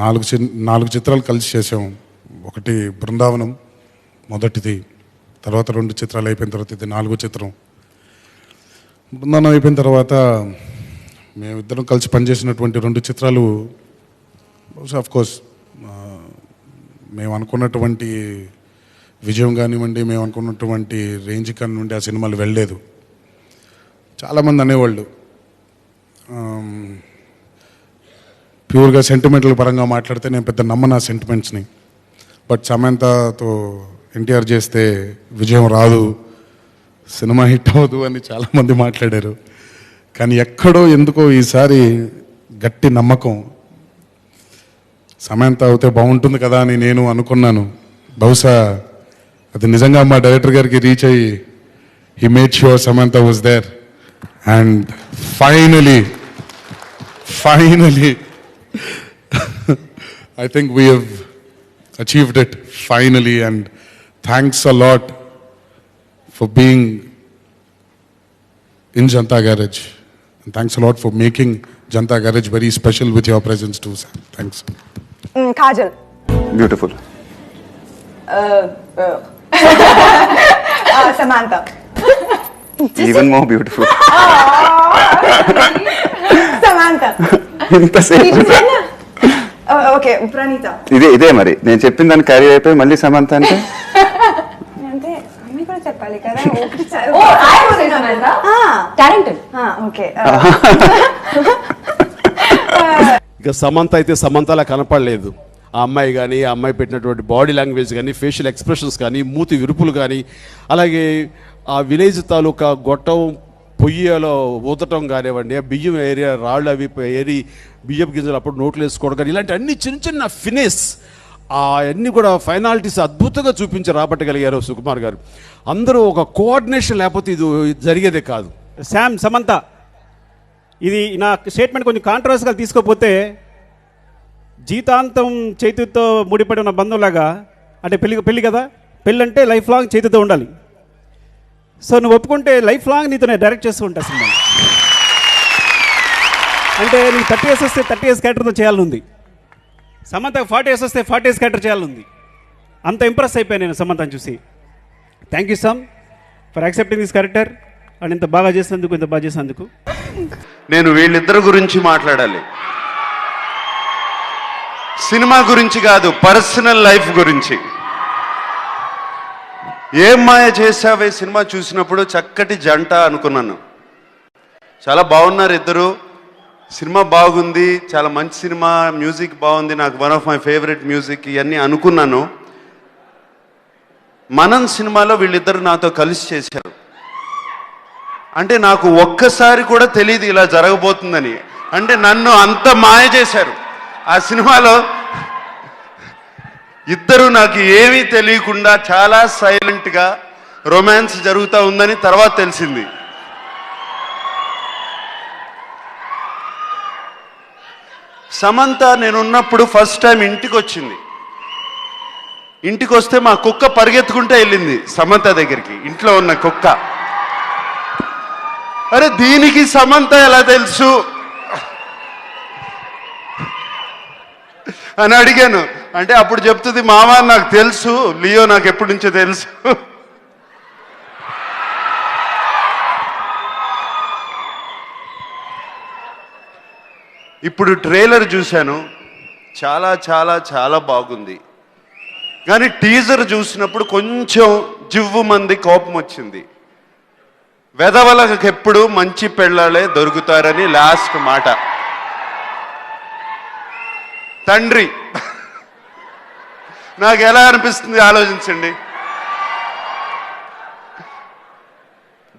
నాలుగు చిత్రాలు కలిసి చేసాం. ఒకటి బృందావనం మొదటిది, తర్వాత 2 చిత్రాలు అయిపోయిన తర్వాత ఇది 4వ చిత్రం. బృందావనం అయిపోయిన తర్వాత మేమిద్దరం కలిసి పనిచేసినటువంటి 2 చిత్రాలు ఆఫ్ కోర్స్ మేము అనుకున్నటువంటి విజయం కానివ్వండి, మేము అనుకున్నటువంటి రేంజ్ కానివ్వండి ఆ సినిమాలు వెళ్ళలేదు. చాలామంది అనేవాళ్ళు ప్యూర్గా సెంటిమెంటల్ పరంగా మాట్లాడితే నేను పెద్ద నమ్మను ఆ సెంటిమెంట్స్ని. బట్ సమంతతో ఎన్టీఆర్ చేస్తే విజయం రాదు, సినిమా హిట్ అవ్వదు అని చాలామంది మాట్లాడారు. కానీ ఎక్కడో ఎందుకో ఈసారి గట్టి నమ్మకం, సమంత అవుతే బాగుంటుంది కదా అని నేను అనుకున్నాను. బహుశా అది నిజంగా మా డైరెక్టర్ గారికి రీచ్ అయ్యి he made sure Samantha was there and finally I think we have achieved it finally, and thanks a lot for being in Janata Garage, and thanks a lot for making Janata Garage very special with your presence too, sir. Thanks. Kajal. Beautiful. Samantha. Even more beautiful. Samantha. Okay Pranitha. ఇదే మరి నేను చెప్పిన దాన్ని carry అయిపోయి మళ్ళీ సమంత అంటే అంటే అమ్మాయి కూడా చెప్పాలి కదా. ఓకే ఇక సమంత అయితే సమంతలా కనపడలేదు. ఆ అమ్మాయి కానీ, ఆ అమ్మాయి పెట్టినటువంటి బాడీ లాంగ్వేజ్ కానీ, ఫేషియల్ ఎక్స్ప్రెషన్స్ కానీ, మూతి విరుపులు కానీ, అలాగే ఆ విలేజ్ తాలూకా గొట్టం పొయ్యిలో ఊదటం కానివ్వండి, బియ్యం ఏరియా రాళ్ళు అవి ఏరి బియ్యం గింజలు అప్పుడు నోట్లు వేసుకోవడం కానీ, ఇలాంటి అన్ని చిన్న చిన్న ఫినేస్ అన్నీ కూడా ఫైనాలిటీస్ అద్భుతంగా చూపించి రాబట్టగలిగారు సుకుమార్ గారు. అందరూ ఒక కోఆర్డినేషన్ లేకపోతే ఇది జరిగేదే కాదు. సమంత ఇది నా స్టేట్మెంట్ కొంచెం కాంట్రవర్సీగా తీసుకోకపోతే, జీతాంతం చైతుతో ముడిపడి ఉన్న బంధంలాగా, అంటే పెళ్ళి కదా, పెళ్ళి అంటే లైఫ్ లాంగ్ చైతుతో ఉండాలి. సో నువ్వు ఒప్పుకుంటే లైఫ్ లాంగ్ నీతో నేను డైరెక్ట్ చేస్తూ ఉంటా సినిమా. అంటే నీకు 30 years వస్తే 30 years క్యారెక్టర్తో చేయాలని ఉంది, సమంతకు 40 years వస్తే 40 years క్యారెక్టర్ చేయాలని ఉంది. అంత ఇంప్రెస్ అయిపోయాను నేను సమంతను చూసి. Thank you some for accepting this character and ఇంత బాగా చేసినందుకు. నేను వీళ్ళిద్దరి గురించి మాట్లాడాలి, సినిమా గురించి కాదు, పర్సనల్ లైఫ్ గురించి. ఏం మాయ చేసావే సినిమా చూసినప్పుడు చక్కటి జంట అనుకున్నాను. చాలా బాగున్నారు ఇద్దరు, సినిమా బాగుంది, చాలా మంచి సినిమా, మ్యూజిక్ బాగుంది, నాకు one of my favourite music, ఇవన్నీ అనుకున్నాను. మనం సినిమాలో వీళ్ళిద్దరు నాతో కలిసి చేశారు. అంటే నాకు ఒక్కసారి కూడా తెలియదు ఇలా జరగబోతుందని. అంటే నన్ను అంత మాయ చేశారు ఆ సినిమాలో. ఇద్దరు నాకు ఏమీ తెలియకుండా చాలా సైలెంట్గా రొమాన్స్ జరుగుతూ ఉందని తర్వాత తెలిసింది. సమంత నేనున్నప్పుడు ఫస్ట్ టైం ఇంటికి వచ్చింది. ఇంటికి వస్తే మా కుక్క పరిగెత్తుకుంటే వెళ్ళింది సమంత దగ్గరికి, ఇంట్లో ఉన్న కుక్క. అరే దీనికి సమంత ఎలా తెలుసు అని అడిగాను. అంటే అప్పుడు చెప్తుంది, మామ నాకు తెలుసు, లియో నాకు ఎప్పటి నుంచో తెలుసు. ఇప్పుడు ట్రైలర్ చూశాను, చాలా చాలా చాలా బాగుంది. కానీ టీజర్ చూసినప్పుడు కొంచెం జివ్వు మంది కోపం వచ్చింది. వెధవలకు ఎప్పుడు మంచి పెళ్ళాలే దొరుకుతారని లాస్ట్ మాట. తండ్రి నాకు ఎలా అనిపిస్తుంది ఆలోచించండి.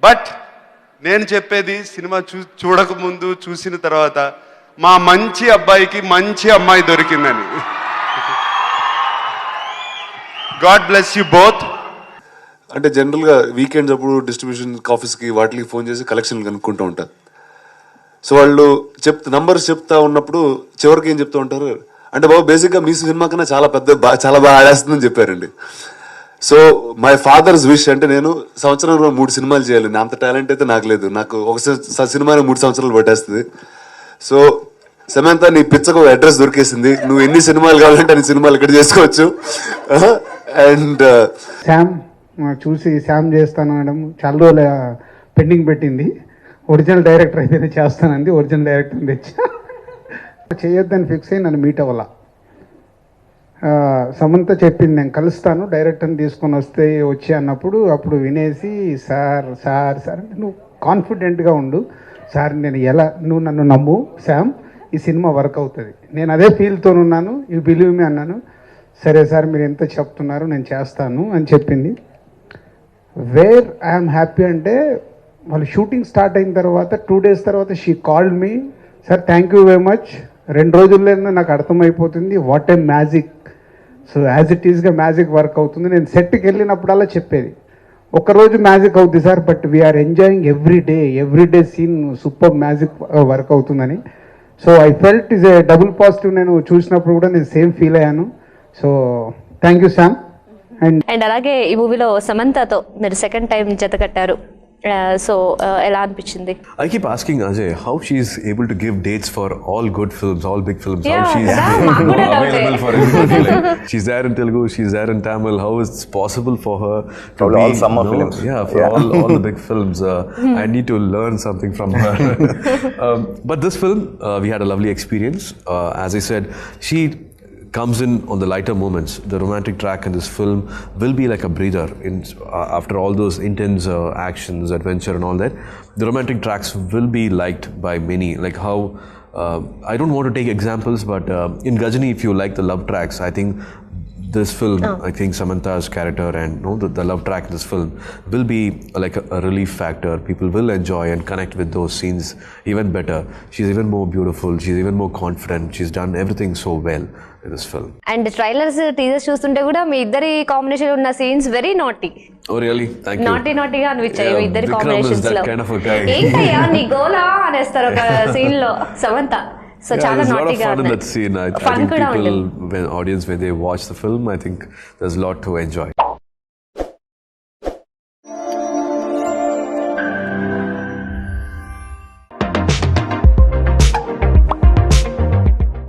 బట్ నేను చెప్పేది సినిమా చూడకముందు చూసిన తర్వాత మా మంచి అబ్బాయికి మంచి అమ్మాయి దొరికిందని. God bless you both. అంటే జనరల్గా వీకెండ్స్ అప్పుడు డిస్ట్రిబ్యూషన్ ఆఫీస్కి వాటికి ఫోన్ చేసి కలెక్షన్ కనుక్కుంటూ ఉంటారు. సో వాళ్ళు నంబర్స్ చెప్తా ఉన్నప్పుడు చివరికి ఏం చెప్తూ ఉంటారు అంటే, బాబు బేసిక్గా మీ సినిమా కన్నా చాలా బాగా ఆడేస్తుందని చెప్పారండి. సో మై ఫాదర్స్ విష్ అంటే నేను సంవత్సరంలో 3 సినిమాలు చేయాలి. అంత టాలెంట్ అయితే నాకు లేదు. నాకు ఒక సినిమాని 3 సంవత్సరాలు పట్టేస్తుంది. సో సమంత నీ పిచ్చకు అడ్రస్ దొరికేసింది, నువ్వు ఎన్ని సినిమాలు కావాలంటే అన్ని సినిమాలు ఇక్కడ చేసుకోవచ్చు. అండ్ శామ్ చూసి శామ్ చేస్తాను అనడం చాలా రోజులు పెండింగ్ పెట్టింది. ఒరిజినల్ డైరెక్టర్ అయితేనే చేస్తానంది, ఒరిజినల్ డైరెక్టర్ తెచ్చా. చేయొద్దని ఫిక్స్ అయ్యి నన్ను మీట్ అవ్వాల. సమంత చెప్పింది నేను కలుస్తాను డైరెక్టర్ని తీసుకొని వచ్చి అన్నప్పుడు అప్పుడు వినేసి సార్ సార్ సార్ అంటే నువ్వు కాన్ఫిడెంట్గా ఉండు సార్, నేను ఎలా నువ్వు నన్ను నమ్ము శామ్, ఈ సినిమా వర్క్ అవుతుంది, నేను అదే ఫీల్తో ఉన్నాను, యూ బిలీవ్ మీ అన్నాను. సరే సార్ మీరు ఎంత చెప్తున్నారు నేను చేస్తాను అని చెప్పింది. వేర్ ఐఎమ్ హ్యాపీ అంటే వాళ్ళు షూటింగ్ స్టార్ట్ అయిన తర్వాత 2 days తర్వాత she called me, sir thank you very much, 2 రోజుల్లోనే నాకు అర్థమైపోతుంది what a magic. So as it ఈస్గా మ్యాజిక్ వర్క్ అవుతుంది. నేను సెట్కి వెళ్ళినప్పుడల్లా చెప్పేది ఒక్కరోజు మ్యాజిక్ అవుతుంది sir, but we are enjoying every day scene super magic work అవుతుందని. So I felt is a double positive. నేను చూసినప్పుడు కూడా నేను సేమ్ ఫీల్ అయ్యాను. So thank you Sam. And అలాగే ఈ మూవీలో సమంతతో మీరు సెకండ్ టైం జత కట్టారు, సో ఎలా అనిపించింది? I keep asking Ajay how she's able to give dates for all good films, all big films. Yeah, how she's maku kuda doubt available for everybody. Like, she's there in Telugu, she's there in Tamil. How is it possible for her to For be, all summer films. Yeah, for all the big films. I need to learn something from her. But this film, we had a lovely experience. As I said, she comes in on the lighter moments. The romantic track in this film will be like a breather after all those intense actions, adventure and all that. The romantic tracks will be liked by many, like how I don't want to take examples, but in Ghajini, if you like the love tracks, I think this film, I think Samantha's character and the love track in this film will be like a relief factor. People will enjoy and connect with those scenes even better. She's even more beautiful, she's even more confident, she's done everything so well in this film. And trailers teasers చూస్తుంటే కూడా మీ ఇద్దరి combination ఉన్న scenes very naughty. Oh really? Thank you. నాటీగా అనిపించాయి మీ ఇద్దరి Vikram is combinations that లో. kind of a guy. ఏంటయ్యా నీ గోలా అనేస్తారు ఒక సీన్ లో సమంత. సో చాలా there's a lot of నాటీగా fun in that scene. I fun think కూడా people, ఉంటుంది. when audience, when they watch the film, I think there's a lot to enjoy.